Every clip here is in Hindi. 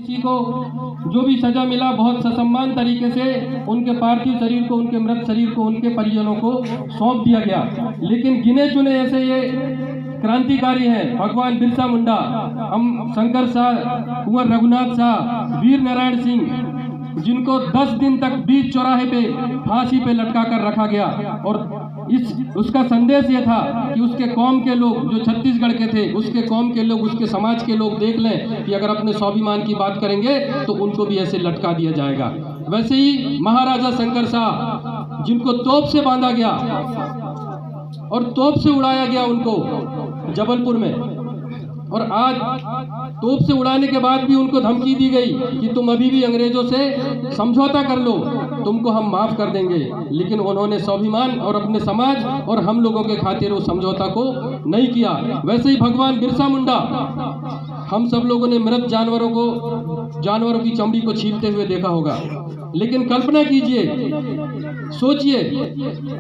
किसी को जो भी सजा मिला बहुत ससम्मान तरीके से उनके पार्थिव शरीर को, उनके मृत शरीर को उनके परिजनों को सौंप दिया गया। लेकिन गिने चुने ऐसे ये क्रांतिकारी हैं, भगवान बिरसा मुंडा, हम शंकर शाह, कुंवर रघुनाथ शाह, वीर नारायण सिंह, जिनको 10 दिन तक बीच चौराहे पे फांसी पे लटका कर रखा गया। और उसका संदेश ये था कि उसके कौम के लोग जो छत्तीसगढ़ के थे, उसके कौम के लोग, उसके समाज के लोग देख लें कि अगर अपने स्वाभिमान की बात करेंगे तो उनको भी ऐसे लटका दिया जाएगा। वैसे ही महाराजा शंकर शाह, जिनको तोप से बांधा गया और तोप से उड़ाया गया उनको जबलपुर में, और आज तोप से उड़ाने के बाद भी उनको धमकी दी गई कि तुम अभी भी अंग्रेजों से समझौता कर लो, तुमको हम माफ कर देंगे। लेकिन उन्होंने स्वाभिमान और अपने समाज और हम लोगों के खातिर उस समझौता को नहीं किया। वैसे ही भगवान बिरसा मुंडा, हम सब लोगों ने मृत जानवरों की चमड़ी को छीलते हुए देखा होगा, लेकिन कल्पना कीजिए, सोचिए,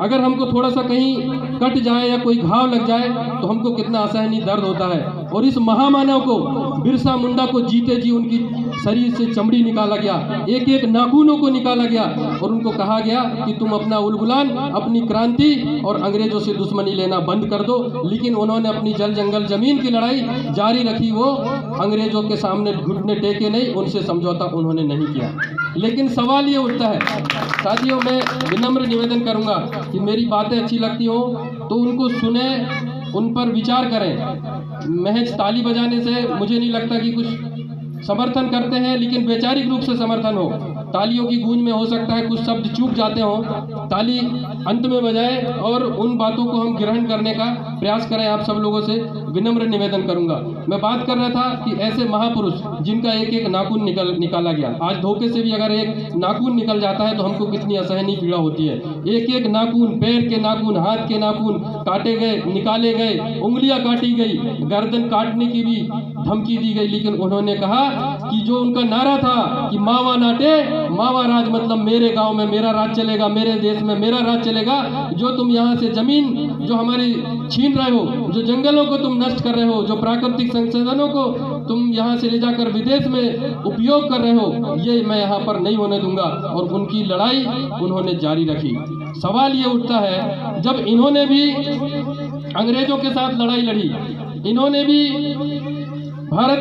अगर हमको थोड़ा सा कहीं कट जाए या कोई घाव लग जाए तो हमको कितना असहनीय दर्द होता है। और इस महामानव को, बिरसा मुंडा को, जीते जी उनकी शरीर से चमड़ी निकाला गया, एक एक नाखूनों को निकाला गया और उनको कहा गया कि तुम अपना उलगुलान, अपनी क्रांति और अंग्रेजों से दुश्मनी लेना बंद कर दो। लेकिन उन्होंने अपनी जल जंगल जमीन की लड़ाई जारी रखी, वो अंग्रेजों के सामने घुटने टेके नहीं, उनसे समझौता उन्होंने नहीं किया। लेकिन सवाल ये उठता है साथियों, मैं विनम्र निवेदन करूंगा कि मेरी बातें अच्छी लगती हो तो उनको सुने, उन पर विचार करें। महज ताली बजाने से मुझे नहीं लगता कि कुछ समर्थन करते हैं, लेकिन वैचारिक रूप से समर्थन हो। तालियों की गूंज में हो सकता है कुछ शब्द चूक जाते हों, ताली अंत में बजाए और उन बातों को हम ग्रहण करने का प्रयास करें। आप सब लोगों से विनम्र निवेदन करूंगा। मैं बात कर रहा था कि ऐसे महापुरुष जिनका एक एक नाखून निकाला गया, आज धोखे से भी अगर एक नाखून निकल जाता है तो हमको कितनी असहनीय पीड़ा होती है। एक एक नाखून, पैर के नाखून, हाथ के नाखून काटे गए, निकाले गए, उंगलियां काटी गई, गर्दन काटने की भी धमकी दी गई। लेकिन उन्होंने कहा कि जो उनका नारा था कि मावा नाटे मावा राज, मतलब मेरे गांव में मेरा राज चलेगा, मेरे देश में मेरा राज चलेगा। जो तुम यहाँ से जमीन जो हमारी छीन रहे हो, जो जंगलों को तुम नष्ट कर रहे हो, जो प्राकृतिक संसाधनों को तुम यहाँ से ले जाकर विदेश में उपयोग कर रहे हो, ये मैं यहाँ पर नहीं होने दूंगा। और उनकी लड़ाई उन्होंने जारी रखी। सवाल ये उठता है, जब इन्होंने भी अंग्रेजों के साथ लड़ाई लड़ी, इन्होंने भी भारत